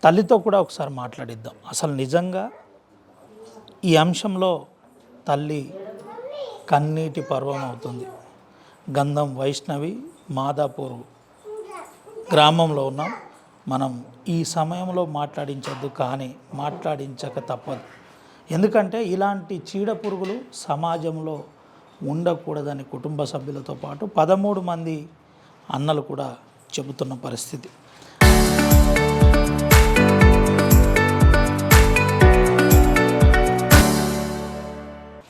తల్లితో కూడా ఒకసారి మాట్లాడిద్దాం. అసలు నిజంగా ఈ అంశంలో తల్లి కన్నీటి పర్వం అవుతుంది. గంధం వైష్ణవి మాదాపూర్ గ్రామంలో ఉన్నాం మనం. ఈ సమయంలో మాట్లాడించద్దు, కానీ మాట్లాడించక తప్పదు. ఎందుకంటే ఇలాంటి చీడ పురుగులు సమాజంలో ఉండకూడదని కుటుంబ సభ్యులతో పాటు 13 మంది అన్నలు కూడా చెబుతున్న పరిస్థితి.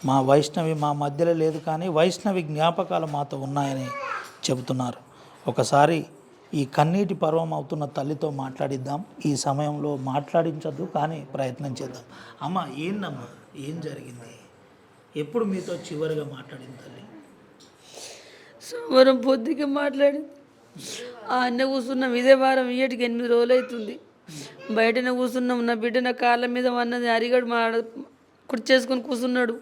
మా వైష్ణవి మా మధ్యలో లేదు, కానీ వైష్ణవి జ్ఞాపకాలు మాతో ఉన్నాయని చెబుతున్నారు. ఒకసారి ఈ కన్నీటి పర్వం అవుతున్న తల్లితో మాట్లాడిద్దాం. ఈ సమయంలో మాట్లాడించద్దు, కానీ ప్రయత్నం చేద్దాం. అమ్మ, ఏందమ్మా, ఏం జరిగింది? ఎప్పుడు మీతో చివరిగా మాట్లాడింది తల్లి? సోమవారం పొద్దుకి మాట్లాడింది. ఆ అన్న కూర్చున్నాం, ఇదే వారం ఇయ్యటికి 8 రోజులు అవుతుంది. బయటనే కూర్చున్నాం. నా బిడ్డ నా కాళ్ళ మీద అన్నది అరిగాడు కుర్చేసుకొని కూర్చున్నాడు.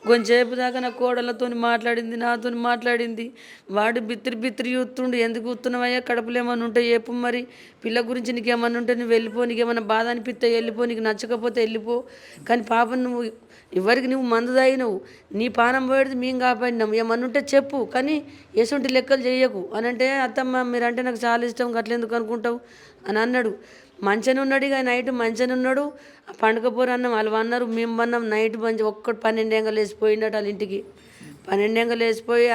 కొంచెంసేపు దాకా నా కోడలతో మాట్లాడింది, నాతో మాట్లాడింది. వాడు బిత్తిరి చూస్తుండు. ఎందుకు కూర్చున్నావయ్యా, కడుపులు ఏమన్నా ఉంటే చెప్పు, మరి పిల్ల గురించి నీకు ఏమన్నా ఉంటే నువ్వు వెళ్ళిపో, నీకు ఏమన్నా బాధ అనిపిస్తే వెళ్ళిపో, నీకు నచ్చకపోతే వెళ్ళిపో. కానీ పాపం నువ్వు ఎవరికి నువ్వు మందు తాగినవు, నీ పానం పోయేది మేము కాపాడినాం, ఏమన్నా ఉంటే చెప్పు, కానీ ఎటువంటి లెక్కలు చేయకు అని అంటే, అత్తమ్మ మీరంటే నాకు చాలా ఇష్టం, గట్లెందుకు అనుకుంటావు అని అన్నాడు. మంచిగానే ఉన్నాడు. ఇక నైట్ మంచిగానే ఉన్నాడు. పండుగపోరు అన్నం వాళ్ళు అన్నారు, మేము అన్నాం. నైట్ మంచి 12 ఎంగలు వేసిపోయినట్టు వాళ్ళ ఇంటికి. 12 ఎంగలు వేసిపోయి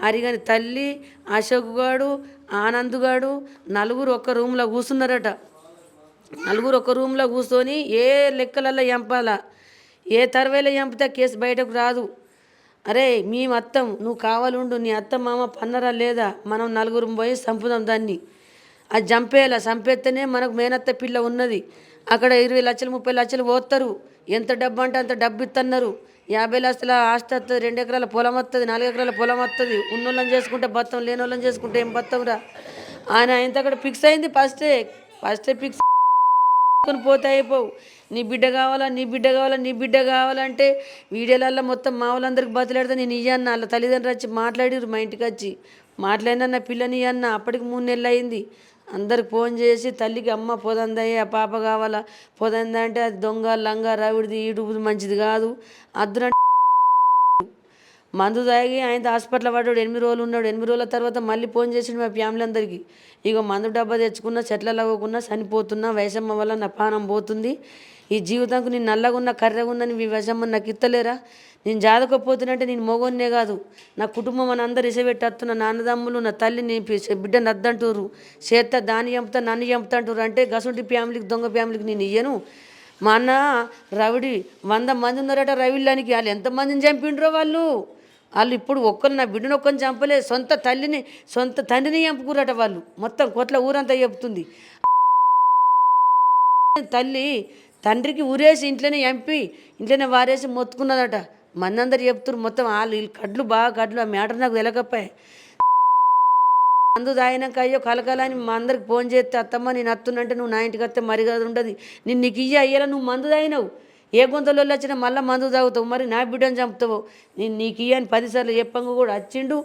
అరిగాని తల్లి, అశోక్ గాడు, ఆనంద్ గాడు నలుగురు ఒక్క రూమ్లో కూర్చున్నారట. నలుగురు ఒక రూమ్లో కూర్చొని ఏ లెక్కలలో ఎంపాలా, ఏ తర్వేలో ఎంపితే కేసు బయటకు రాదు. అరే మేము అత్తం, నువ్వు కావాలుండు, నీ అత్త మామ పన్నరా లేదా, మనం నలుగురు పోయి చంపుదాం దాన్ని. అది చంపేయాల, చంపేస్తేనే మనకు మేనత్త పిల్ల ఉన్నది. అక్కడ 20 లక్షలు 30 లక్షలు పోస్తారు. ఎంత డబ్బు అంటే అంత డబ్బు ఇస్తున్నారు. 50 లక్షల ఆస్తి వస్తుంది, 2 ఎకరాల పొలం వస్తుంది, 4 ఎకరాల పొలం వస్తుంది. ఉన్నోళ్ళని చేసుకుంటే బత్తం, లేని వాళ్ళని చేసుకుంటే ఏం బత్తంరా. ఆయన ఇంత అక్కడ ఫిక్స్ అయింది. ఫస్టే ఫిక్స్ పోతే అయిపోవు. నీ బిడ్డ కావాలంటే వీడియోలలో మొత్తం మా వాళ్ళందరికి బతులాడితే నేను ఇయ్యన్న. వాళ్ళ తల్లిదండ్రులు వచ్చి మాట్లాడిరు, మా ఇంటికి వచ్చి మాట్లాడినా నా పిల్లని అన్న. అప్పటికి 3 నెలలు అయింది. అందరికి ఫోన్ చేసి తల్లికి, అమ్మ పోదందయ్య, పాప కావాలా, పోదందా అంటే అది దొంగ లంగా రవిడిది ఈడుపుది మంచిది కాదు అద్దున మందు తాగి ఆయన హాస్పిటల్ పడ్డాడు. 8 రోజులు ఉన్నాడు. 8 రోజుల తర్వాత మళ్ళీ ఫోన్ చేసిండు మా ఫ్యామిలీ అందరికీ. ఇక మందు డబ్బా తెచ్చుకున్నా, చెట్లలో అవ్వకున్నా చనిపోతున్నా, వయసమ్మ వల్ల నా పానం పోతుంది. ఈ జీవితానికి నేను నల్లగున్నా కర్రెగున్నా మీ వయసమ్మ నాకు ఇత్తలేరా, నేను జాదకపోతున్నంటే నేను మొగోన్నే కాదు, నా కుటుంబం అని అందరు ఇసబెట్టేస్తున్నా, నా అన్నదమ్ములు నా తల్లి నీ బిడ్డను అద్దంటారు, చేస్తా దాన్ని చంపుతా నన్ను చంపుతాంటారు. అంటే గసుంటి ఫ్యామిలీకి దొంగ ఫ్యామిలీకి నేను ఇయ్యను. మా అన్న రవిడి 100 మంది ఉన్నారట రవిళ్ళానికి. వాళ్ళు ఎంతమందిని చంపిండ్రో వాళ్ళు ఇప్పుడు ఒక్కరు నా బిడ్డను ఒక్కరిని చంపలేదు. సొంత తండ్రిని చంపుకురట వాళ్ళు. మొత్తం కొట్ల ఊరంతా చెప్తుంది. తల్లి తండ్రికి ఊరేసి ఇంట్లోనే ఇంట్లోనే వారేసి మొత్తుకున్నదట. మందందరు చెప్తున్నారు. మొత్తం వాళ్ళు కడ్లు ఆ మ్యాటర్ నాకు తెలకపోయాయి. మందు తాగినాక అయ్యో కలకాలని మా అందరికి ఫోన్ చేస్తే, అత్తమ్మ నేను అత్తున్నంటే నువ్వు నా ఇంటికి వస్తే మరి కదా ఉండదు, నేను నీకు అయ్యేలా నువ్వు మందు తాగినావు, ఏ గొంతలో వచ్చినా మళ్ళీ మందు తాగుతావు, మరి నా బిడ్డను చంపుతావు, నేను నీకు అని 10 సార్లు చెప్పంగా కూడా వచ్చిండు.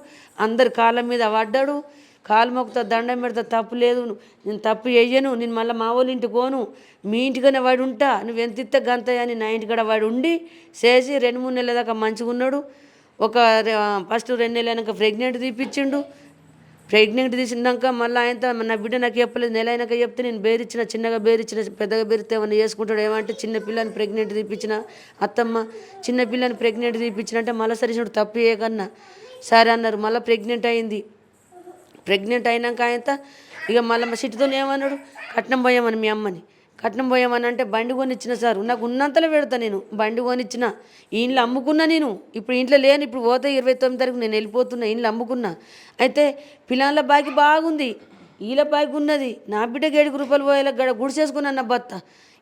అందరు కాళ్ళ మీద పడ్డాడు. కాలు మొక్కుతా, దండం పెడతా, తప్పు లేదు, నేను తప్పు చెయ్యను, నేను మళ్ళీ మా వాళ్ళ ఇంటికి పోను, మీ ఇంటికనే వాడు ఉంటా, నువ్వు ఎంత ఇస్తే గంత అని నా ఇంటికాడ వాడు ఉండి చేసి 2-3 నెలల దాకా మంచిగా ఉన్నాడు. ఫస్ట్ 2 నెలలు అయినాక ప్రెగ్నెంట్ తీపిచ్చిండు. ప్రెగ్నెంట్ తీసినాక మళ్ళీ ఆయనతో నా బిడ్డ నాకు చెప్పలేదు. నెల అయినాక చెప్తే నేను బేరిచ్చిన, చిన్నగా బేరిచ్చిన, పెద్దగా బేరితే ఏమన్నా చేసుకుంటాడు. ఏమంటే చిన్న పిల్లని ప్రెగ్నెంట్ తీపిచ్చిన, అత్తమ్మ చిన్న పిల్లని ప్రెగ్నెంట్ తీపిచ్చిన అంటే మళ్ళీ సరిచినప్పుడు తప్పు చేయకన్నా సరే అన్నారు. మళ్ళీ ప్రెగ్నెంట్ అయింది. ప్రెగ్నెంట్ అయినాక ఆయన ఇక మళ్ళీ మా సిటీతో ఏమన్నాడు, కట్నం పోయామని మీ అమ్మని. కట్నం పోయామని అంటే బండి కొనిచ్చిన సార్, నాకు ఉన్నంతలో పెడతా, నేను బండి కొనిచ్చిన, ఈ ఇంట్లో అమ్ముకున్నా. నేను ఇప్పుడు ఇంట్లో లేను, ఇప్పుడు పోతే 29 తారీఖు నేను వెళ్ళిపోతున్నా, ఇంట్లో అమ్ముకున్నా. అయితే పిల్లల బాకి బాగుంది, వీళ్ళ బాకి ఉన్నది. నా బిడ్డకి 7 రూపాయలు పోయేలా గుడిసేసుకున్నా నా భర్త,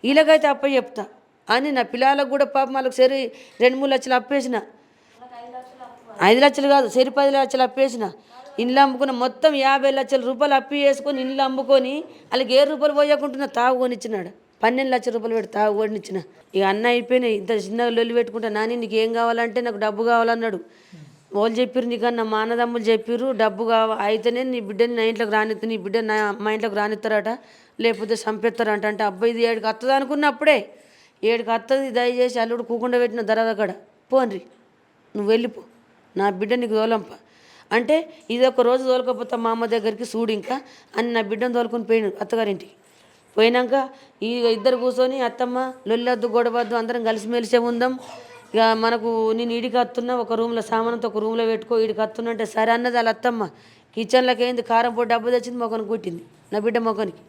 వీళ్ళకైతే అప్ప చెప్తా అని నా పిల్లలకు కూడా పాపం వాళ్ళకి సరి 2-3 లక్షలు అప్పేసిన. 5 లక్షలు కాదు, సరి 10 లక్షలు అప్పేసిన. ఇండ్లు అమ్ముకున్న మొత్తం 50 లక్షల రూపాయలు అప్పు చేసుకొని ఇండ్లు అమ్ముకొని వాళ్ళకి 7 రూపాయలు పోయకుంటున్నా తాగు కొనిచ్చినాడు. 12 లక్షల రూపాయలు పెట్టి తాగు కొనిచ్చిన. ఇక అన్న అయిపోయినాయి. ఇంత చిన్నగా లొల్లి పెట్టుకుంటా, నాని నీకు ఏం కావాలంటే నాకు డబ్బు కావాలన్నాడు. వాళ్ళు చెప్పారు, నీకన్నా మా అన్నదమ్ములు చెప్పారు, డబ్బు అయితేనే నీ బిడ్డని నా ఇంట్లోకి రానిస్తా, నీ బిడ్డ మా ఇంట్లోకి రానిస్తారట లేకపోతే చంపేస్తారంట. అంటే అబ్బాయి ఇది 7కి వస్తుంది అనుకున్నప్పుడే 7కి వస్తుంది, దయచేసి అల్లుడు కూకుండా పెట్టిన దరదగడ పోన్రి, నువ్వు వెళ్ళిపో, నా బిడ్డ నీకు తోలంప అంటే ఇది ఒక రోజు తోలకపోతే మా అమ్మ దగ్గరికి చూడు ఇంకా అని నా బిడ్డను తోలుకొని పోయిన అత్తగారింటికి. పోయినాక ఈ ఇద్దరు కూర్చొని అత్తమ్మ లొల్లొద్దు గొడవద్దు అందరం కలిసిమెలిసే ఉందాం, ఇక మనకు నేను ఈడికి వస్తున్నా, ఒక రూమ్లో సామానంతో ఒక రూమ్లో పెట్టుకో, ఈడికి వస్తున్నా అంటే సరే అన్నది వాళ్ళ అత్తమ్మ. కిచెన్లోకి ఏంది కారం పొడి డబ్బు తెచ్చింది, మొక్కనికి కొట్టింది నా బిడ్డ మొక్కనికి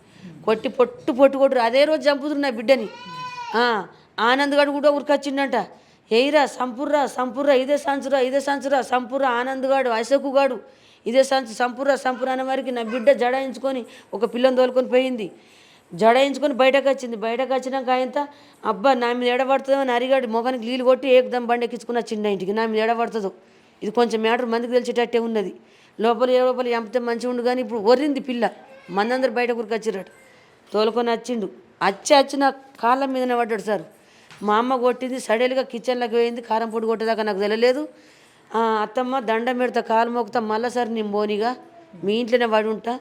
కొట్టి పొట్టు కొట్టురు. అదే రోజు చంపుతురు నా బిడ్డని. ఆనంద్ గడు కూడా ఉరికొచ్చిండంట, ఎయిరా సంపుర్రా ఇదే సంచురా సంపుర్రా ఆనంద్ గాడు అశోకు గాడు ఇదే సంపుర్రా అనే వారికి నా బిడ్డ జడాయించుకొని ఒక పిల్లని తోలుకొని పోయింది. జడాయించుకొని బయటకు వచ్చినాక ఆయన అబ్బా నా మీద ఎడబడుతుందో అని అరిగాడు మొఖానికి నీళ్ళు కొట్టి ఏకదం బండి ఎక్కించుకున్న చిన్న ఇంటికి నా మీద ఎడబడుతుందో. ఇది కొంచెం మ్యాటర్ మందికి తెలిసేటట్టే ఉన్నది. లోపల చంపితే మంచిగా ఉండు కానీ ఇప్పుడు ఒర్రింది పిల్ల. మందందరూ బయట కూరకొచ్చిరాడు, తోలుకొని వచ్చిండు. వచ్చి నా కాళ్ళ మీదనే పడ్డాడు సార్. మా అమ్మ కొట్టింది సడేలుగా కిచెన్లోకి పోయింది, కారం పొడి కొట్టేదాకా నాకు తెలియలేదు. అత్తమ్మ దండం పెడతా కాలు మోకుతా, మళ్ళా సార్ నేను బోనిగా మీ ఇంట్లోనే పడి ఉంటా,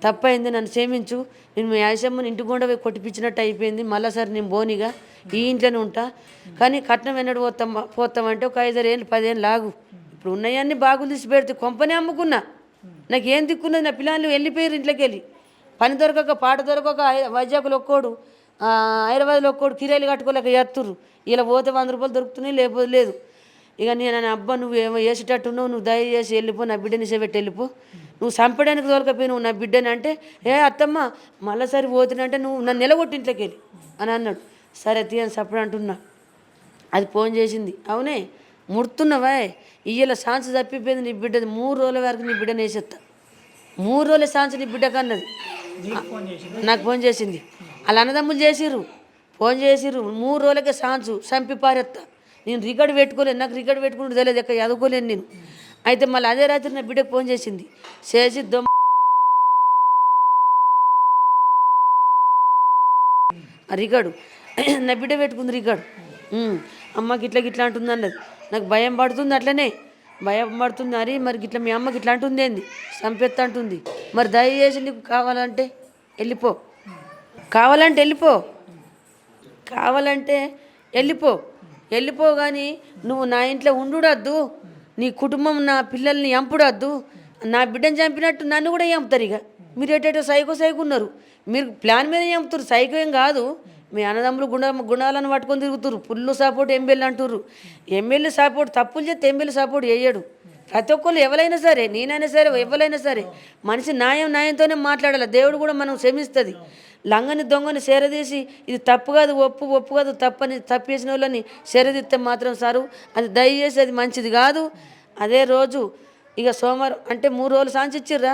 తప్పైంది నన్ను క్షమించు, నేను మీ యాసమ్మని ఇంటి గుండా పోయి కొట్టిపించినట్టు అయిపోయింది, మళ్ళా సార్ నేను బోనిగా ఈ ఇంట్లోనే ఉంటా, కానీ కట్నం ఎన్నడు పోతామంటే ఒక 5-6 ఏళ్ళు 10 ఏళ్ళు లాగు, ఇప్పుడు ఉన్నాయన్నీ బాగులు తీసి పెడితే కొంపనే అమ్ముకున్నా, నాకు ఏం దిక్కున్నది, నా పిల్లలు వెళ్ళిపోయారు ఇంట్లోకి వెళ్ళి, పని దొరకక పాట దొరకక వైజాగ్లో ఒక్కోడు హైదరాబాద్లో ఒక్కోడు కిరాయిలు కట్టుకోలేక చేస్తుర్రు. ఇలా పోతే 100 రూపాయలు దొరుకుతున్నాయి, లేకపోతే లేదు. ఇక నేను అబ్బా నువ్వు ఏమో వేసేటట్టున్నావు, నువ్వు దయచేసి వెళ్ళిపో, నా బిడ్డని సేపెట్టి వెళ్ళిపో, నువ్వు చంపడానికి తోలకపోయి నువ్వు నా బిడ్డని అంటే అత్తమ్మ మళ్ళీసారి పోతున్నంటే నువ్వు నన్ను నిలగొట్టి ఇంట్లోకి వెళ్ళి అని అన్నాడు. సరే తీయని సప్పుడు అంటున్నా. అది ఫోన్ చేసింది, అవునే ముడుతున్నావా ఇయ్యాల ఛాన్స్ తప్పిపోయింది నీ బిడ్డది, 3 రోజుల వరకు నీ బిడ్డని వేసేస్తా, 3 రోజుల ఛాన్స్ నీ బిడ్డకు అన్నది. నాకు ఫోన్ చేసింది, వాళ్ళ అన్నదమ్ములు ఫోన్ చేసిర్రు 3 రోజులకే ఛాన్స్ చంపి పారేస్తా, నేను రికార్డు పెట్టుకోలేను, నాకు రికార్డు పెట్టుకుంటూ తెలియదు, ఎక్కడ చదువుకోలేను నేను. అయితే మళ్ళీ అదే రాత్రి నా బిడ్డకు ఫోన్ చేసింది, చేసి రికార్డు నా బిడ్డ పెట్టుకుంది రికార్డు. అమ్మకి ఇట్లా అంటుంది అన్నది. నాకు భయం పడుతుంది, అట్లనే భయం పడుతుంది. అరే మరి ఇట్లా మీ అమ్మకి ఇట్లా అంటుంది ఏంది, చంపెత్త అంటుంది, మరి దయచేసి నీకు కావాలంటే వెళ్ళిపో, కావాలంటే వెళ్ళిపో కానీ నువ్వు నా ఇంట్లో ఉండుడద్దు, నీ కుటుంబం నా పిల్లల్ని చంపుడద్దు, నా బిడ్డను చంపినట్టు నన్ను కూడా చంపుతారు. ఇక మీరు ఎటేటో సైకో ఉన్నారు, మీరు ప్లాన్ మీద చంపుతారు, సైకో ఏం కాదు. మీ అన్నదమ్ములు గుణాలను పట్టుకొని తిరుగుతారు, ఫుల్ సపోర్ట్ ఎమ్మెల్యే అంటుర్రు. ఎమ్మెల్యే సపోర్ట్ తప్పులు చేస్తే ఎమ్మెల్యే సపోర్ట్ చేయడు. ప్రతి ఒక్కళ్ళు ఎవరైనా సరే, నేనైనా సరే ఎవరైనా సరే మనిషి న్యాయంతోనే మాట్లాడాలి. దేవుడు కూడా మనం క్షమిస్తుంది. లంగని దొంగని సేరదీసి ఇది తప్పు కాదు ఒప్పు కాదు తప్పేసిన వాళ్ళని సేరదీస్తే మాత్రం సారు అది దయచేసి అది మంచిది కాదు. అదే రోజు ఇక సోమవారం అంటే 3 రోజులు సాంచి ఇచ్చిర్రా,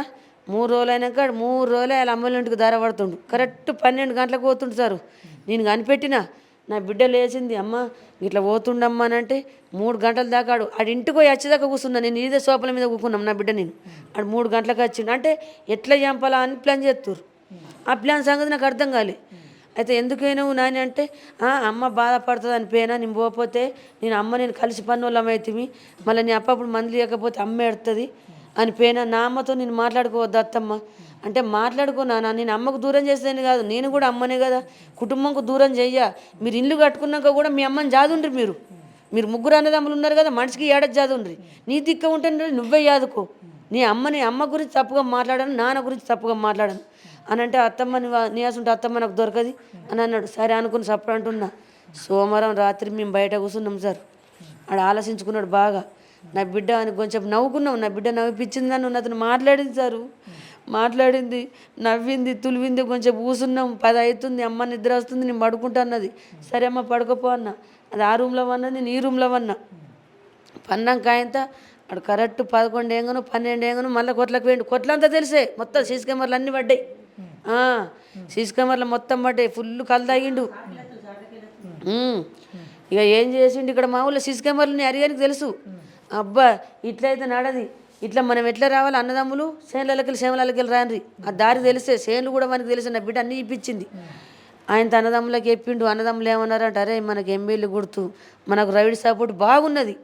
3 రోజులు అయినాక 3 రోజులే వాళ్ళ అమ్మల ఇంటికి దార పడుతుండు. కరెక్ట్ 12 గంటలకు పోతుండు సారు. నేను కనిపెట్టిన నా బిడ్డ లేచింది, అమ్మ ఇట్లా పోతుండమ్మా అని అంటే 3 గంటల దాకా ఆడు ఇంటికి పోయి వచ్చేదాకా కూర్చున్నా. నేను ఇదే సోపల మీద కూకున్నాం నా బిడ్డ నేను. ఆడు 3 గంటలకు వచ్చిండు. అంటే ఎట్లా చంపాలా అని ప్లాన్ చేస్తుర్రు. ఆ ప్లాన్ సంగతి నాకు అర్థం కాలే. అయితే ఎందుకైనావు నాని అంటే అమ్మ బాధపడుతుంది అని పోయినా, నేను పోతే నేను కలిసి పన్నులం అవుతుంది, మళ్ళీ నీ అప్పుడు మందులు లేకపోతే అమ్మ ఎడుతుంది అని పోయినా. నా అమ్మతో నేను మాట్లాడుకోవద్దు అత్తమ్మ అంటే మాట్లాడుకున్నానా, నేను అమ్మకు దూరం చేసేదని కాదు, నేను కూడా అమ్మనే కదా, కుటుంబంకు దూరం చెయ్య. మీరు ఇల్లు కట్టుకున్నాక కూడా మీ అమ్మని జాదుండ్రి, మీరు 3 అన్నదమ్ములు ఉన్నారు కదా, మనిషికి ఏడాది జాదుండ్రి, నీ దిక్క ఉంటే నువ్వే యాదుకో. అమ్మ గురించి తప్పుగా మాట్లాడాను, నాన్న గురించి తప్పుగా మాట్లాడాను అని అంటే అత్తమ్మ నీ అసంటే అత్తమ్మ నాకు దొరకది అని అన్నాడు. సరే అనుకుని సప్పుడు అంటున్నా. సోమవారం రాత్రి మేము బయట కూర్చున్నాం సార్. ఆడు ఆలోచించుకున్నాడు బాగా. నా బిడ్డ అని కొంచెం నవ్వుకున్నాం, నా బిడ్డ నవ్విపించిందని అతను మాట్లాడింది సారు. మాట్లాడింది, నవ్వింది, తులివింది, కొంచెం కూసున్నాం. 10 అవుతుంది, అమ్మ నిద్ర వస్తుంది, నేను పడుకుంటా అన్నది. సరే అమ్మ పడుకోపో అన్న. అది ఆ రూమ్లో అన్నది, నేను ఈ రూమ్లో అన్నా. పన్నాక ఆయనతో అక్కడ కరెక్ట్ 11 ఏంగను 12 ఏంగను మళ్ళీ కొట్లకు వేయండి. కొట్లంతా తెలిసే, మొత్తం సీసీ కెమెరాలు అన్నీ పడ్డాయి. సీసీ కెమెరాలు మొత్తం పడ్డాయి. ఫుల్ కళ్ళు తాగిండు. ఇక ఏం చేసిండు, ఇక్కడ మా ఊళ్ళో సీసీ కెమెరాలు అరిగానికి తెలుసు. అబ్బా ఇట్లయితే నడది, ఇట్లా మనం ఎట్లా రావాలి, అన్నదమ్ములు సేమలకి రాన్రి, ఆ దారి తెలిసే, సేన్లు కూడా మనకి తెలిసే. నా బిడ్డ అన్నీ ఇప్పించింది. ఆయన అన్నదమ్ములకి చెప్పిండు. అన్నదమ్ములు ఏమన్నారంటే, అరే మనకు ఎమ్మెల్యే గుర్తు, మనకు రైడ్ సపోర్ట్ బాగున్నది,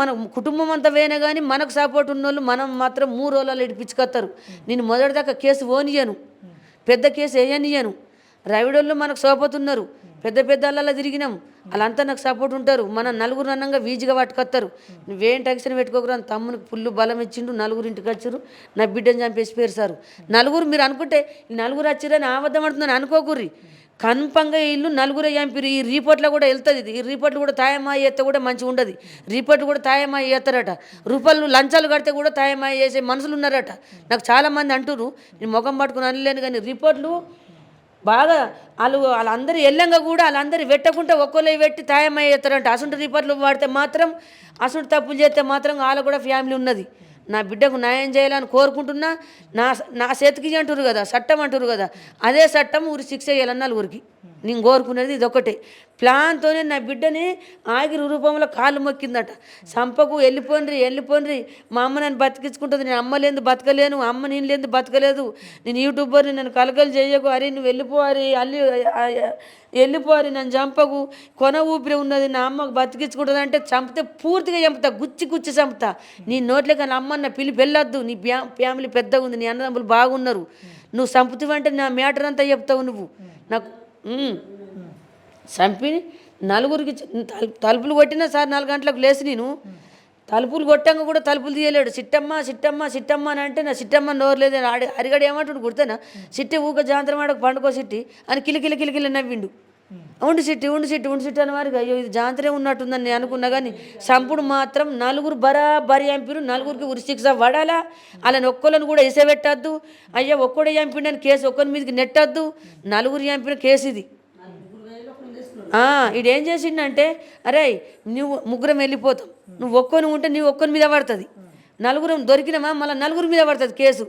మన కుటుంబం అంతా వేనే కానీ మనకు సపోర్ట్ ఉన్నోళ్ళు మనం మాత్రం 3 రోజులలో ఇడిపించుకొస్తారు, నేను మొదటిదాకా కేసు ఓనియను, పెద్ద కేసు వేయనియను. రవిడోళ్ళు మనకు సోపతున్నారు, పెద్ద పెద్దలలో తిరిగినాం, వాళ్ళంతా నాకు సపోర్ట్ ఉంటారు. మన నలుగురు అన్నంగా వీజిగా పట్టుకొస్తారు. నువ్వేం టెన్షన్ పెట్టుకోకరా, తమ్మునికి ఫుల్ బలం ఇచ్చిండు, నలుగురు ఇంటికి వచ్చారు, నా బిడ్డని చంపేసి పేరుసారు. నలుగురు మీరు అనుకుంటే నలుగురు వచ్చిరని ఆబద్ధం పడుతుందని అనుకోకుర్రి. కన్ఫంగా ఇల్లు నలుగురే చంపిరు. ఈ రిపోర్ట్లో కూడా వెళ్తుంది ఇది. ఈ రిపోర్ట్లు కూడా తాయమా చేస్తే కూడా మంచిగా ఉండదు. రిపోర్ట్ కూడా తాయమా చేస్తారట. రూపాయలు లంచాలు కడితే కూడా తాయమా చేసే మనుషులు ఉన్నారట. నాకు చాలామంది అంటున్నారు, నేను ముఖం పట్టుకుని అనలేను కానీ రిపోర్ట్లు బాగా వాళ్ళందరూ ఎల్లంగా కూడా వాళ్ళందరూ పెట్టకుండా ఒక్కోలే పెట్టి తాయమయ్య చేస్తారంట. అసలు రిపోర్ట్లు వాడితే మాత్రం, అసలు తప్పులు చేస్తే మాత్రం వాళ్ళకు కూడా ఫ్యామిలీ ఉన్నది. నా బిడ్డకు న్యాయం చేయాలని కోరుకుంటున్నా. నా చేతికి అంటారు కదా, చట్టం అంటారు కదా, అదే చట్టం ఊరి శిక్ష చేయాలని నలుగురికి నేను కోరుకునేది ఇది ఒకటే ప్లాన్తోనే. నా బిడ్డని ఆగిరి రూపంలో కాళ్ళు మొక్కిందట. సంపకు వెళ్ళిపోండ్రి, మా అమ్మ నన్ను బతికించుకుంటుంది, నేను అమ్మ లేని బతకలేను, అమ్మ నేను లేని బతకలేదు, నేను యూట్యూబర్ని, నన్ను కలకలు చేయకు, అరే నువ్వు వెళ్ళిపోవాలి, వెళ్ళిపోవాలి, నన్ను చంపకు, కొన ఊపిరి ఉన్నది, నా అమ్మకు బతికించుకుంటుంది అంటే చంపితే పూర్తిగా చంపుతా, గుచ్చి చంపుతా. నీ నోట్లే కానీ అమ్మ నా పిల్లి వెళ్ళొద్దు, నీ ఫ్యామిలీ పెద్దగా ఉంది, నీ అన్నదమ్ములు బాగున్నారు, నువ్వు చంపుతావంటే నా మ్యాటర్ అంతా చెప్తావు నువ్వు. నాకు చంపి నలుగురికి తలుపులు కొట్టినా సార్ 4 గంటలకు లేచి నేను తలుపులు కొట్టాక కూడా తలుపులు తీయలేడు. సిట్టమ్మ అని అంటే నా సిట్టమ్మ నోరు లేదు. అరిగడు ఏమంటాడు గుర్తేనా, సిట్టి ఊక జాంతరం ఆడకు పండుకో సిట్టి అని కిలికిల నవ్విండు. ఉండి సిట్టి అని వారికి అయ్యో ఇది జాంతరే ఉన్నట్టుందని నేను అనుకున్నా. కానీ సంపుడు మాత్రం నలుగురు బరాబరి చంపిరు. నలుగురికి ఉరి శిక్ష పడాలా, వాళ్ళని ఒక్కళ్ళని కూడా ఎసబెట్టద్దు. అయ్యో ఒక్కడే చంపిండని కేసు ఒక్కరి మీదకి నెట్టద్దు. నలుగురు చంపిన కేసు ఇది. ఈడేం చేసిండంటే, అరే నువ్వు ముగ్గురం వెళ్ళిపోతాం, నువ్వు ఒక్కొని ఉంటే నువ్వు ఒక్కరి మీద పడుతుంది, నలుగురం దొరికినామా మళ్ళీ నలుగురి మీద పడుతుంది కేసు.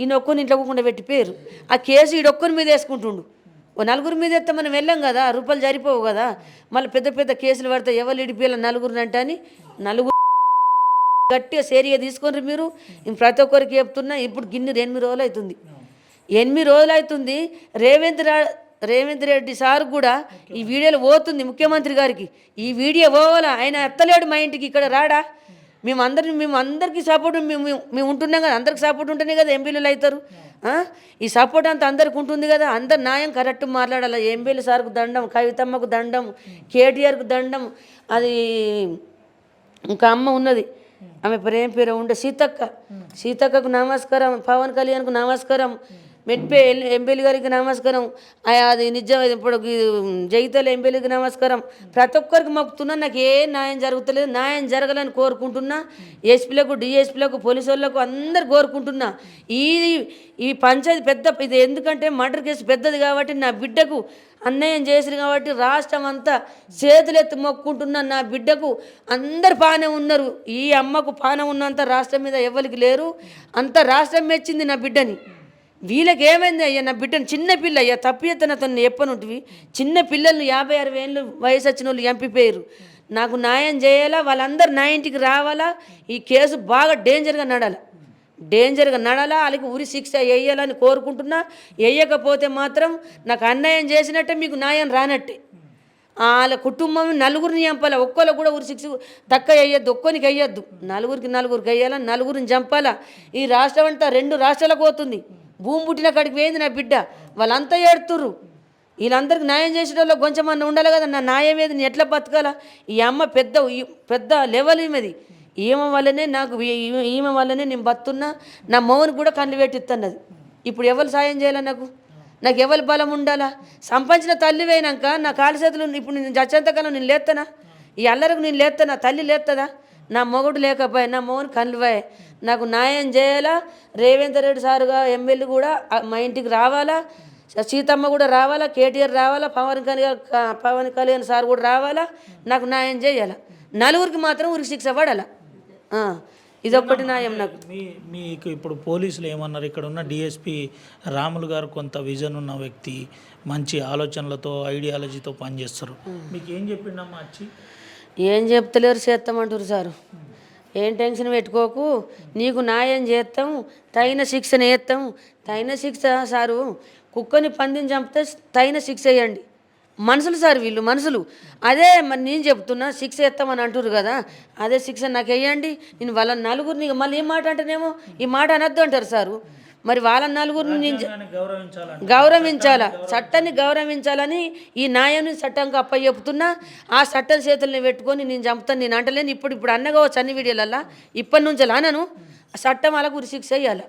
ఈయన ఒక్కరిని ఇంట్లో పోకుండా పెట్టి పేరు ఆ కేసు ఈడొక్కరి మీద వేసుకుంటుండు. నలుగురి మీద ఎత్తే మనం వెళ్ళాం కదా, రూపాయలు జరిపోవు కదా, మళ్ళీ పెద్ద కేసులు పడితే ఎవరు ఇడిపోయాల నలుగురిని అంటే అని నలుగురు గట్టిగా సేరిగా తీసుకొని మీరు ప్రతి ఒక్కరికి చెప్తున్నా. ఇప్పుడు 8 రోజులు అవుతుంది, 8 రోజులు అవుతుంది. రేవంత్ రెడ్డి సార్ కూడా ఈ వీడియోలో పోతుంది ముఖ్యమంత్రి గారికి. ఈ వీడియో పోవాలా, ఆయన ఎత్తలేడు మా ఇంటికి, ఇక్కడ రాడా. మేము అందరికీ సపోర్ట్ మేము ఉంటున్నాం కదా, అందరికి సపోర్ట్ ఉంటేనే కదా ఎంపీలు అవుతారు. ఈ సపోర్ట్ అంతా అందరికి ఉంటుంది కదా, అందరు న్యాయం కరెక్ట్ మాట్లాడాలి. ఎంపీలు సార్కు దండం, కవితమ్మకు దండం, కేటీఆర్కు దండం. అది ఇంకా అమ్మ ఉన్నది, ఆమె పేరు ఉండే సీతక్కకు నమస్కారం, పవన్ కళ్యాణ్కు నమస్కారం, మెట్పే ఎంపీలు గారికి నమస్కారం, అది నిజం ఇప్పుడు జగిత్యాల ఎంపీలకి నమస్కారం. ప్రతి ఒక్కరికి మొక్కుతున్నా. నాకు ఏ న్యాయం జరుగుతలేదు, న్యాయం జరగాలని కోరుకుంటున్నా. ఎస్పీలకు, డిఎస్పీలకు, పోలీసు వాళ్ళకు అందరు కోరుకుంటున్నా. ఈ పంచాయతీ పెద్ద ఇది, ఎందుకంటే మర్డర్ కేసు పెద్దది కాబట్టి నా బిడ్డకు అన్యాయం చేసిరు కాబట్టి రాష్ట్రం అంతా చేతులెత్తి మొక్కుంటున్నా. నా బిడ్డకు అందరు పానం ఉన్నారు, ఈ అమ్మకు పానం ఉన్నంత రాష్ట్రం మీద ఎవరికి లేరు. అంత రాష్ట్రం మెచ్చింది నా బిడ్డని. వీళ్ళకి ఏమైంది అయ్యా, నా బిడ్డను చిన్న పిల్ల అయ్యా, తప్పియతనతో ఎప్పనుంటివి చిన్న పిల్లలను 50-60 ఏళ్ళు వయసు వచ్చిన వాళ్ళు చంపిపోయారు. నాకు న్యాయం చేయాలా, వాళ్ళందరూ నా ఇంటికి రావాలా. ఈ కేసు బాగా డేంజర్గా నడాలా, వాళ్ళకి ఉరి శిక్ష వేయాలని కోరుకుంటున్నా. వేయకపోతే మాత్రం నాకు అన్యాయం చేసినట్టే, మీకు న్యాయం రానట్టే. వాళ్ళ కుటుంబం నలుగురిని చంపాలా, ఒక్కరు కూడా ఉరి శిక్ష తక్కువ వేయద్దు, ఒక్కరికి వేయద్దు, నలుగురికి వేయాలా, నలుగురిని చంపాలా. ఈ రాష్ట్రం అంతా 2 రాష్ట్రాలకు పోతుంది. భూమి పుట్టిన కాడికి పోయింది నా బిడ్డ, వాళ్ళంతా ఏడుతుర్రు. వీళ్ళందరికీ న్యాయం చేసేటోళ్ళు కొంచెమన్నా ఉండాలి కదా. నా న్యాయం ఏది, నేను ఎట్లా బతకాలా. ఈ అమ్మ పెద్ద లెవెల్ ఈమెది. ఈమె వల్లనే నేను బతున్నా. నా మౌని కూడా కళ్ళు పెట్టిస్తున్నది. ఇప్పుడు ఎవరు సాయం చేయాలా, నాకు ఎవరి బలం ఉండాలా. సంపాదించిన తల్లి పోయినాక నా కాలు చేతులు ఇప్పుడు నేను చచ్చేంతకాలం నేను లేస్తానా, ఈ అల్లరకు నేను లేస్తానా, తల్లి లేస్తుందా. నా మొగుడు లేకపోయా, నా మౌని కళ్ళు పోయా. నాకు న్యాయం చేయాలా. రేవంత్ రెడ్డి సారుగా ఎమ్మెల్యే కూడా మా ఇంటికి రావాలా, సీతమ్మ కూడా రావాలా, కేటీఆర్ రావాలా, పవన్ కళ్యాణ్ సార్ కూడా రావాలా. నాకు న్యాయం చేయాలా, నలుగురికి మాత్రం ఉరి శిక్ష పడాలా. ఇదొక్కటి న్యాయం నాకు. మీకు ఇప్పుడు పోలీసులు ఏమన్నారు, ఇక్కడ ఉన్న డిఎస్పి రాములు గారు కొంత విజన్ ఉన్న వ్యక్తి, మంచి ఆలోచనలతో ఐడియాలజీతో పనిచేస్తారు, మీకు ఏం చెప్పిండమ్మా వచ్చి? ఏం చెప్తలేరు, చేస్తామంటారు సారు. ఏం టెన్షన్ పెట్టుకోకు, నీకు న్యాయం చేస్తాం, తగిన శిక్షను వేస్తాం. తగిన శిక్ష సారు, కుక్కని పందిని చంపితే తగిన శిక్ష వేయండి, మనుషులు సార్ వీళ్ళు మనుషులు. అదే మరి నేను చెప్తున్నా శిక్ష ఎత్తామని అంటున్నారు కదా, అదే శిక్ష నాకు వేయండి. నేను వాళ్ళ నలుగురిని మళ్ళీ ఏ మాట అంటేనేమో ఈ మాట అనొద్దు అంటారు సారు. మరి వాళ్ళ నలుగురిని నేను గౌరవించాలా, చట్టాన్ని గౌరవించాలని ఈ న్యాయాన్ని చట్టంగా అప్పచెప్తున్నా. ఆ చట్టం చేతుల్ని పెట్టుకొని నేను చంపుతాను నేను అంటలేను. ఇప్పుడు అన్నగావచ్చు అన్ని వీడియోలల్లా ఇప్పటి నుంచి అనను. ఆ చట్టం వాళ్ళకు ఉరి శిక్ష వేయాలి.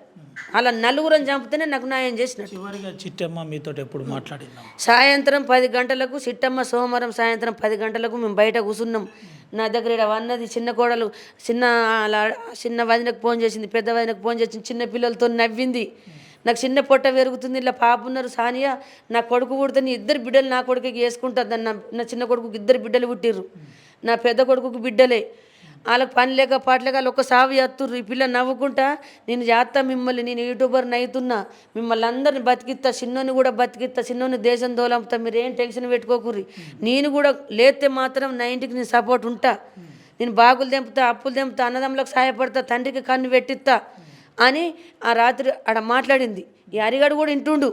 అలా నలుగురని చంపితేనే నాకు న్యాయం చేసినట్టు. చివరిగా చిట్టమ్మ మీతో ఎప్పుడు మాట్లాడిందాం? సాయంత్రం 10 గంటలకు చిట్టమ్మ సోమవారం సాయంత్రం 10 గంటలకు మేము బయట కూర్చున్నాం. నా దగ్గర ఈడ అన్నది చిన్న కోడలు చిన్న వదినకు ఫోన్ చేసింది, పెద్ద వదినకు ఫోన్ చేసింది, చిన్న పిల్లలతో నవ్వింది. నాకు చిన్న పొట్ట పెరుగుతుంది, ఇలా పాప ఉన్నారు సానియా, నా కొడుకు పుడితే నీ 2 బిడ్డలు నా కొడుకుకి వేసుకుంటుంది. నా చిన్న కొడుకుకి 2 బిడ్డలు పుట్టిర్రు, నా పెద్ద కొడుకుకి బిడ్డలే. వాళ్ళకి పని లేక పాటలేక వాళ్ళు ఒక్క సాగు చేస్తుర్రు. ఈ పిల్ల నవ్వుకుంటా నేను చేస్తా మిమ్మల్ని, నేను యూట్యూబర్ని అవుతున్నా, మిమ్మల్ని అందరిని బతికిస్తా, చిన్నోని కూడా బతికిస్తా, చిన్నోని దేశం దోలంపుతా, మీరు ఏం టెన్షన్ పెట్టుకోకుర్రి. నేను కూడా లేతే మాత్రం నా ఇంటికి నేను సపోర్ట్ ఉంటా, నేను బాగులు తెంపుతా, అప్పులు తెంపుతా, అన్నదమ్ములకు సహాయపడతా, తండ్రికి కన్ను పెట్టిస్తా అని ఆ రాత్రి ఆడ మాట్లాడింది. ఈ హరిగాడు కూడా ఇంటుండు.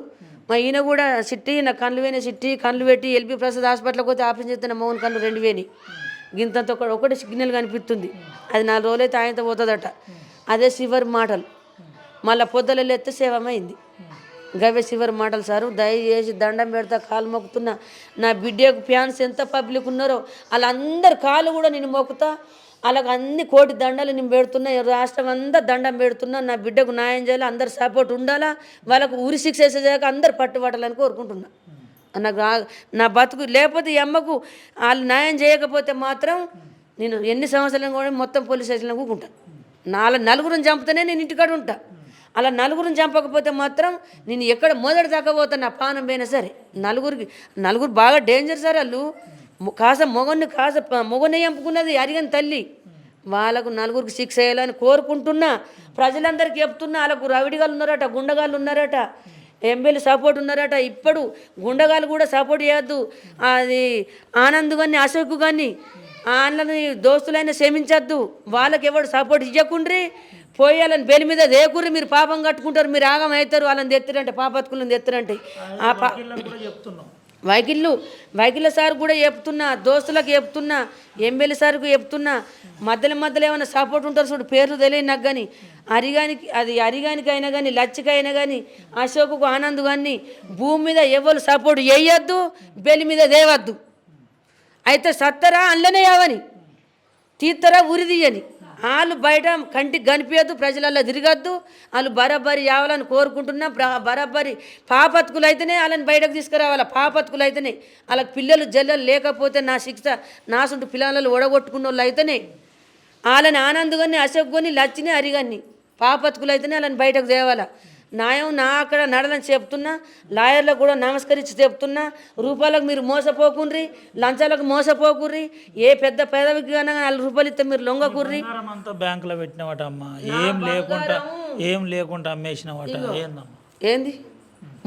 మా ఈయన కూడా సిట్టి నా కళ్ళు వేనే సిట్టి కళ్ళు పెట్టి ఎల్బీ ప్రసాద్ హాస్పిటల్కి పోతే ఆపరేషన్ చేస్తే నా మౌన్ కళ్ళు 2 వేని గింతంత ఒకటి సిగ్నల్ కనిపిస్తుంది. అది 4 రోజులైతే ఆయనతో పోతుందట. అదే శివర్ మాటలు. మళ్ళీ పొద్దుల లేస్తే సేవమైంది. గవే శివర్ మాటలు సారు. దయచేసి దండం పెడతా, కాలు మొక్కుతున్నా. నా బిడ్డకు ఫ్యాన్స్ ఎంత పబ్లిక్ ఉన్నారో వాళ్ళందరి కాలు కూడా నేను మొక్కుతా. వాళ్ళకి అన్ని కోటి దండాలు నేను పెడుతున్నా, రాష్ట్రం అంతా దండం పెడుతున్నా. నా బిడ్డకు న్యాయం చేయాలి, అందరు సపోర్ట్ ఉండాలా, వాళ్ళకు ఉరి శిక్ష వేసేదాక అందరు పట్టుబట్టాలని కోరుకుంటున్నా. నాకు నా బతుకు లేకపోతే ఈ అమ్మకు వాళ్ళు న్యాయం చేయకపోతే మాత్రం నేను ఎన్ని సంవత్సరాలు కూడా మొత్తం పోలీస్ స్టేషన్లో కూకుంటాను. నలుగురిని చంపితేనే నేను ఇంటికాడ ఉంటా. అలా నలుగురిని చంపకపోతే మాత్రం నేను ఎక్కడ మొదటి దాకా పోతాను, నా పానం పోయినా సరే. నలుగురు బాగా డేంజర్ సార్. వాళ్ళు మొగన్ని చంపుకున్నది అరిగని తల్లి. వాళ్ళకు నలుగురికి శిక్ష వేయాలని కోరుకుంటున్నా. ప్రజలందరికీ చెప్తున్నా, వాళ్ళకు రవిడిగాళ్ళు ఉన్నారట, గుండగాళ్ళు ఉన్నారట, ఎంబీలు సపోర్ట్ ఉన్నారట. ఇప్పుడు గుండగాలు కూడా సపోర్ట్ చేయొద్దు. అది ఆనంద్ కానీ అశోక్ కానీ వాళ్ళని దోస్తులైనా క్షమించద్దు. వాళ్ళకి ఎవడు సపోర్ట్ ఇవ్వకుండ్రి, పోయాలని బెలి మీద దేకుర్రి. మీరు పాపం కట్టుకుంటారు, మీరు ఆగం అవుతారు. వాళ్ళని తెత్తురంటే పాపత్కులను తెత్తురంటే వైకిళ్ళు సార్ కూడా చెప్తున్నా, దోస్తులకు చెప్తున్నా, ఎంబీలు సార్కు చెప్తున్నా. మధ్యలో ఏమైనా సపోర్ట్ ఉంటారు చూడు, పేర్లు తెలియదు నాకు. కానీ అరిగానికి అయినా కానీ లచ్చిక అయినా కానీ అశోకు ఆనంద్ కానీ భూమి మీద ఎవరు సపోర్ట్ చేయొద్దు, బెలి మీద దేవద్దు. అయితే సత్తరా అందులోనే అవని తీత్తరా ఉరిదీయని. వాళ్ళు బయట కంటికి కనిపించద్దు, ప్రజలలో తిరగద్దు. వాళ్ళు బరాబరి కావాలని కోరుకుంటున్నా. బరాబరి పాపత్కులు అయితేనే వాళ్ళని బయటకు తీసుకురావాలి. పాపత్కులు అయితేనే వాళ్ళకి పిల్లలు జల్లలు లేకపోతే నా శిక్ష నాసుంటు పిల్లలు ఒడగొట్టుకున్న వాళ్ళు అయితేనే వాళ్ళని ఆనందుగాని అశోక్ని లచ్చిని అరిగాన్ని పాపత్కులు అయితేనే వాళ్ళని బయటకు తేవాలా. న్యాయం నా అక్కడ నడలని చెప్తున్నా. లాయర్లకు కూడా నమస్కరించి చెప్తున్నా. రూపాయలకు మీరు మోసపోకుర్రి, లంచాలకు మోసపోకుర్రి. ఏ పెద్ద పదవికి కానీ 4 రూపాయలు ఇస్తే మీరు లొంగకుర్రి. బ్యాంకులో పెట్టినవాట అమ్మా, ఏం లేకుండా అమ్మేసినవాట. ఏంది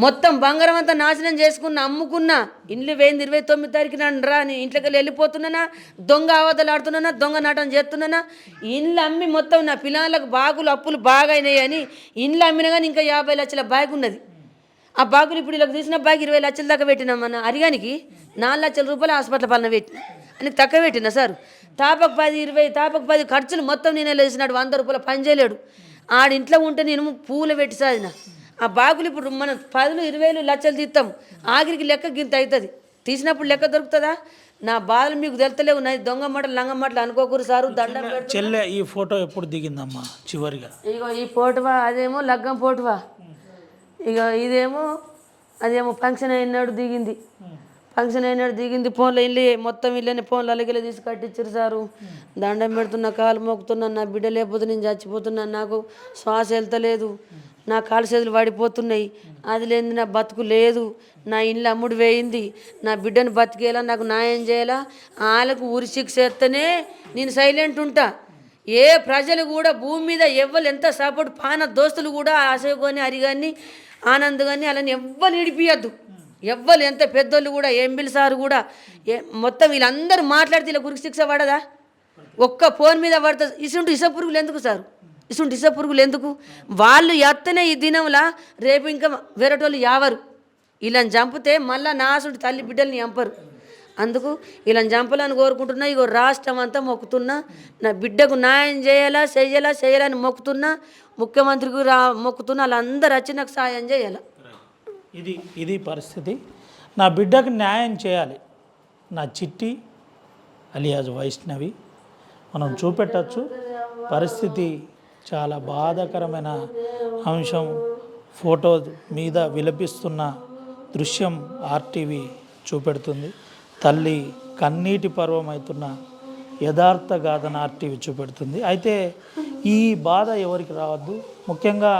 మొత్తం బంగారం అంతా నాశనం చేసుకున్నా, అమ్ముకున్నా. ఇండ్లు 29 తారీఖున రా అని ఇంట్లోకి వెళ్ళిపోతున్నానా, దొంగ ఆవదలు ఆడుతున్నానా, దొంగ నాటం చేస్తున్నానా. ఇండ్లు అమ్మి మొత్తం నా పిల్లలకు బాగులు అప్పులు బాగా అయినాయి అని ఇండ్లు అమ్మినా కానీ ఇంకా 50 లక్షల బాగు ఉన్నది. ఆ బాగులు ఇప్పుడు ఇలా తీసిన బాగు 20 లక్షల దాకా పెట్టినా. మన అరిగానికి 4 లక్షల రూపాయలు హాస్పిటల్ పైన పెట్టిన అని తక్కువ పెట్టినా సార్. తాపకు 10, 20, తాపకు 10 ఖర్చులు మొత్తం నేనే వేసినాడు. 100 రూపాయలు పని చేయలేడు. ఆడింట్లో ఉంటే నేను పూలు పెట్టి సాదిన. ఆ బాగులు ఇప్పుడు మనం 10, 20 లక్షలు తీస్తాం, ఆఖరికి లెక్క గింత అవుతుంది. తీసినప్పుడు లెక్క దొరుకుతుందా? నా బాధలు మీకు తెలుతలేవు. నా దొంగ మాటలు లంగ మాటలు అనుకోకూరు సారు. దండం చెల్లె ఈ ఫోటో ఎప్పుడు దిగిందమ్మా చివరిగా? ఇగో ఈ ఫోటోవా, అదేమో లగ్గం ఫోటోవా. ఇక అదేమో ఫంక్షన్ అయినాడు దిగింది. ఫోన్లో ఇల్లు మొత్తం ఇల్లుని ఫోన్లో అలగిలే తీసి కట్టించారు సారు. దండం పెడుతున్నా, కాలు మోకుతున్నా. నా బిడ్డ లేకపోతే నేను చచ్చిపోతున్నా. నాకు శ్వాస వెళ్తలేదు, నా కాలు చేతులు వాడిపోతున్నాయి. అది లేని నా బతుకు లేదు. నా ఇల్లు అమ్ముడు వేయింది. నా బిడ్డను బతికేలా, నాకు న్యాయం చేయాలా. వాళ్ళకు ఉరి శిక్ష చేస్తేనే నేను సైలెంట్ ఉంటా. ఏ ప్రజలు కూడా భూమి మీద ఎవ్వరు ఎంత సపోర్ట్ పాన దోస్తులు కూడా అశోక్ కానీ అరిగాన్ని ఆనంద్ కానీ అలాని ఎవ్వరు నిడిపియద్దు. ఎవ్వరు ఎంత పెద్దోళ్ళు కూడా ఎంబీలు సారు కూడా మొత్తం వీళ్ళందరూ మాట్లాడితే ఇలా ఉరి శిక్ష పడదా? ఒక్క ఫోన్ మీద పడుతుంది. ఇసుంటి ఇసపురుగులు ఎందుకు సారు? ఇసుంటి ఇసపురుగులు ఎందుకు? వాళ్ళు ఎత్తనే ఈ దినంలా రేపు ఇంకా వేరేటోళ్ళు యావరు. వీళ్ళని చంపితే మళ్ళీ నా అసలు తల్లి బిడ్డల్ని చంపరు. అందుకు ఇలా చంపాలని కోరుకుంటున్నా. ఇగో రాష్ట్రం అంతా మొక్కుతున్నా, నా బిడ్డకు న్యాయం చేయాలని మొక్కుతున్నా. ముఖ్యమంత్రికి మొక్కుతున్నా, వాళ్ళందరూ వచ్చి నాకు సాయం చేయాలి. ఇది పరిస్థితి. నా బిడ్డకు న్యాయం చేయాలి. నా చిట్టి అలియాజ్ వైష్ణవి మనం చూపెట్టచ్చు. పరిస్థితి చాలా బాధాకరమైన అంశం. ఫోటో మీద విలపిస్తున్న దృశ్యం ఆర్టీవీ చూపెడుతుంది. తల్లి కన్నీటి పర్వమవుతున్న యథార్థ గాథను ఆర్టీవీ చూపెడుతుంది. అయితే ఈ బాధ ఎవరికి రావద్దు. ముఖ్యంగా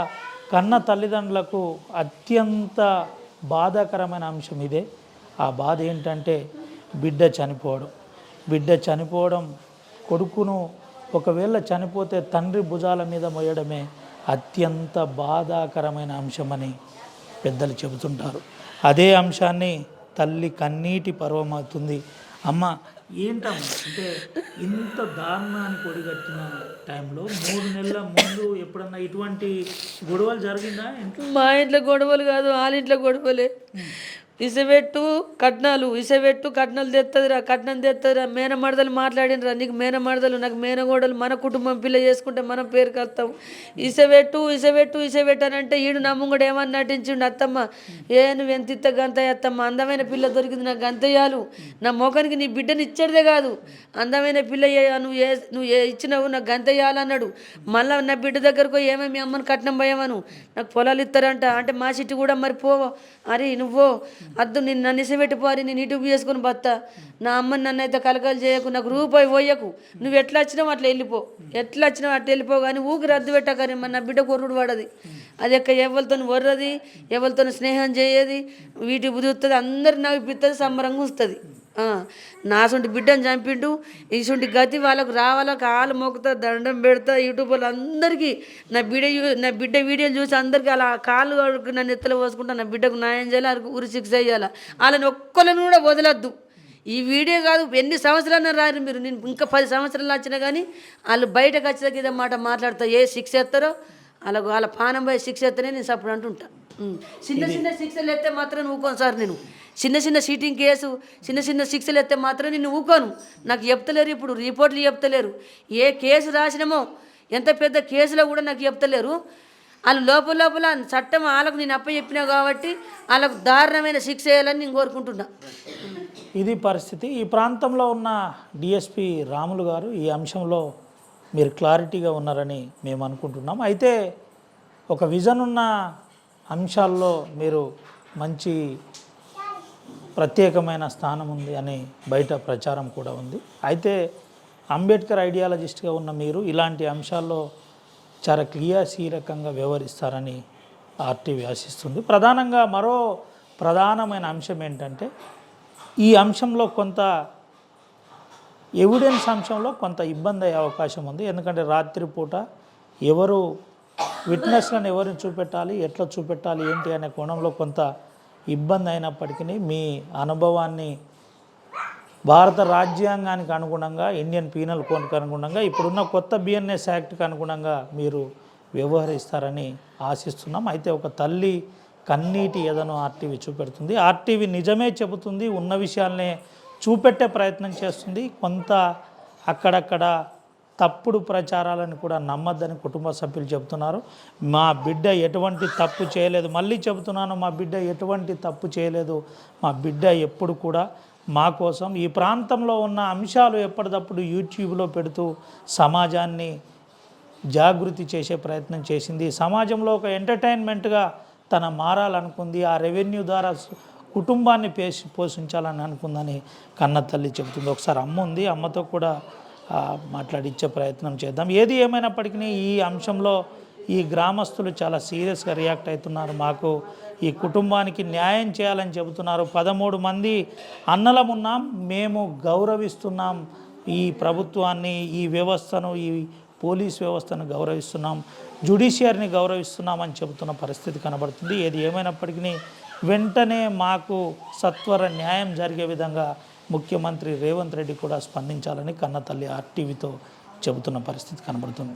కన్న తల్లిదండ్రులకు అత్యంత బాధాకరమైన అంశం ఇదే. ఆ బాధ ఏంటంటే బిడ్డ చనిపోవడం, కొడుకును ఒకవేళ చనిపోతే తండ్రి భుజాల మీద మోయడమే అత్యంత బాధాకరమైన అంశమని పెద్దలు చెబుతుంటారు. అదే అంశాన్ని తల్లి కన్నీటి పర్వమవుతుంది. అమ్మ ఏంటమ్మా అంటే ఇంత దారుణానికి ఒడిగట్టిన టైంలో 3 నెలల ముందు ఎప్పుడన్నా ఇటువంటి గొడవలు జరిగిందా ఇంట్లో? మా ఇంట్లో గొడవలు కాదు, వాళ్ళ ఇంట్లో గొడవలే. ఇసబెట్టు కట్నాలు తెస్తుందిరా, కట్నం తెస్తుందిరా. మేనమడదలు మాట్లాడినరా, నీకు మేనమడదలు నాకు మేనగోడలు, మన కుటుంబం పిల్ల చేసుకుంటే మనం పేరుకి వస్తాం. ఇసబెట్టు అని అంటే ఈడు నమ్ముంగడు ఏమని నటించిండు. అత్తమ్మ నువ్వు ఎంత ఇత్త గంతయ్య అత్తమ్మ, అందమైన పిల్ల దొరికింది నాకు గంతయ్యాలు, నా మొఖానికి నీ బిడ్డని ఇచ్చేదే కాదు, అందమైన పిల్ల నువ్వు ఇచ్చినావు నాకు గంతయ్యాలన్నాడు. మళ్ళీ నా బిడ్డ దగ్గరకు ఏమేమి అమ్మని కట్నం పోయామను, నాకు పొలాలు ఇస్తారంట అంటే మా సిట్టి కూడా మరి పో అరే నువ్వు అద్దు నిన్ను నన్ను ఇసబెట్టిపోరి, నేను ఇటుకు చేసుకుని బత్తా, నా అమ్మని నన్ను అయితే కలకలు చేయకు, నాకు రూపాయి పోయకు, నువ్వు ఎట్లా వచ్చినావు అట్లా వెళ్ళిపో కానీ ఊకి రద్దు పెట్టకని మన నా బిడ్డ కొర్రుడు పడది. అది ఎక్క ఎవరితో వర్రది, ఎవరితో స్నేహం చేయది, వీటి బుద్ధి అందరు నవ్విపిస్తుంది, సంబరంగా వస్తుంది. నాసొంటి బిడ్డను చంపిండు, ఇసుంటి గతి వాళ్ళకు రావాలా, కాలు మొక్కుతా, దండం పెడతా. యూట్యూబ్లో అందరికీ నా బిడ్డ వీడియోలు చూసి అందరికీ అలా కాళ్ళు నన్ను ఎత్తలు పోసుకుంటా, నా బిడ్డకు న్యాయం చేయాలి, వాళ్ళకి ఉరి శిక్ష చేయాలి, వాళ్ళని ఒక్కళ్ళని కూడా వదలొద్దు. ఈ వీడియో కాదు ఎన్ని సంవత్సరాలు రారు మీరు, నేను ఇంకా 10 సంవత్సరాలు వచ్చినా కానీ వాళ్ళు బయటకు వచ్చేదాకా ఇదే మాట మాట్లాడతా. ఏ శిక్ష ఎత్తారో వాళ్ళ పానం పోయి శిక్ష ఎత్తనే నేను సప్పుడు అంటుంటా. చిన్న శిక్షలు ఎత్తే మాత్రం ఊకోను సార్, నేను చిన్న సీటింగ్ కేసు చిన్న శిక్షలు ఎత్తే మాత్రం నేను ఊకోను. నాకు చెప్తలేరు, ఇప్పుడు రిపోర్ట్లు చెప్తలేరు, ఏ కేసు రాసినామో ఎంత పెద్ద కేసులో కూడా నాకు చెప్తలేరు. వాళ్ళు లోపల చట్టం వాళ్ళకు నేను చెప్పినా కాబట్టి వాళ్ళకు దారుణమైన శిక్ష వేయాలని నేను కోరుకుంటున్నా. ఇది పరిస్థితి. ఈ ప్రాంతంలో ఉన్న డిఎస్పి రాములు గారు ఈ అంశంలో మీరు క్లారిటీగా ఉన్నారని మేము అనుకుంటున్నాం. అయితే ఒక విజన్ ఉన్న అంశాల్లో మీరు మంచి ప్రత్యేకమైన స్థానం ఉంది అని బయట ప్రచారం కూడా ఉంది. అయితే అంబేద్కర్ ఐడియాలజిస్ట్గా ఉన్న మీరు ఇలాంటి అంశాల్లో చాలా క్రియాశీలకంగా వ్యవహరిస్తారని ఆర్టీవీ ఆశిస్తుంది. ప్రధానంగా మరో ప్రధానమైన అంశం ఏంటంటే ఈ అంశంలో కొంత ఎవిడెన్స్ అంశంలో కొంత ఇబ్బంది అయ్యే అవకాశం ఉంది. ఎందుకంటే రాత్రిపూట ఎవరు విట్నెస్లను ఎవరిని చూపెట్టాలి, ఎట్లా చూపెట్టాలి ఏంటి అనే కోణంలో కొంత ఇబ్బంది అయినప్పటికీ మీ అనుభవాన్ని భారత రాజ్యాంగానికి అనుగుణంగా, ఇండియన్ పీనల్ కోడ్కి అనుగుణంగా, ఇప్పుడున్న కొత్త బిఎన్ఎస్ యాక్ట్కి అనుగుణంగా మీరు వ్యవహరిస్తారని ఆశిస్తున్నాం. అయితే ఒక తల్లి కన్నీటి ఎదను ఆర్టీవీ చూపెడుతుంది. ఆర్టీవీ నిజమే చెబుతుంది, ఉన్న విషయాలనే చూపెట్టే ప్రయత్నం చేస్తుంది. కొంత అక్కడక్కడ తప్పుడు ప్రచారాలను కూడా నమ్మద్దని కుటుంబ సభ్యులు చెబుతున్నారు. మా బిడ్డ ఎటువంటి తప్పు చేయలేదు, మళ్ళీ చెబుతున్నాను, మా బిడ్డ ఎటువంటి తప్పు చేయలేదు. మా బిడ్డ ఎప్పుడు కూడా మా కోసం ఈ ప్రాంతంలో ఉన్న అంశాలు ఎప్పటికప్పుడు యూట్యూబ్లో పెడుతూ సమాజాన్ని జాగృతి చేసే ప్రయత్నం చేసింది. సమాజంలో ఒక ఎంటర్టైన్మెంట్గా తన మారాలనుకుంది. ఆ రెవెన్యూ ద్వారా కుటుంబాన్ని పోషించాలని అనుకుందని కన్న తల్లి చెబుతుంది. ఒకసారి అమ్మ ఉంది, అమ్మతో కూడా మాట్లాడిచ్చే ప్రయత్నం చేద్దాం. ఏది ఏమైనప్పటికీ ఈ అంశంలో ఈ గ్రామస్తులు చాలా సీరియస్గా రియాక్ట్ అవుతున్నారు. మాకు ఈ కుటుంబానికి న్యాయం చేయాలని చెబుతున్నారు. 13 మంది అన్నలమున్నాం, మేము గౌరవిస్తున్నాం ఈ ప్రభుత్వాన్ని, ఈ వ్యవస్థను, ఈ పోలీస్ వ్యవస్థను గౌరవిస్తున్నాం, జ్యుడిషియరీని గౌరవిస్తున్నామని చెబుతున్న పరిస్థితి కనబడుతుంది. ఏది ఏమైనప్పటికీ వెంటనే మాకు సత్వర న్యాయం జరిగే విధంగా ముఖ్యమంత్రి రేవంత్ రెడ్డి కూడా స్పందించాలని కన్నతల్లి ఆర్టీవీతో చెబుతున్న పరిస్థితి కనబడుతుంది.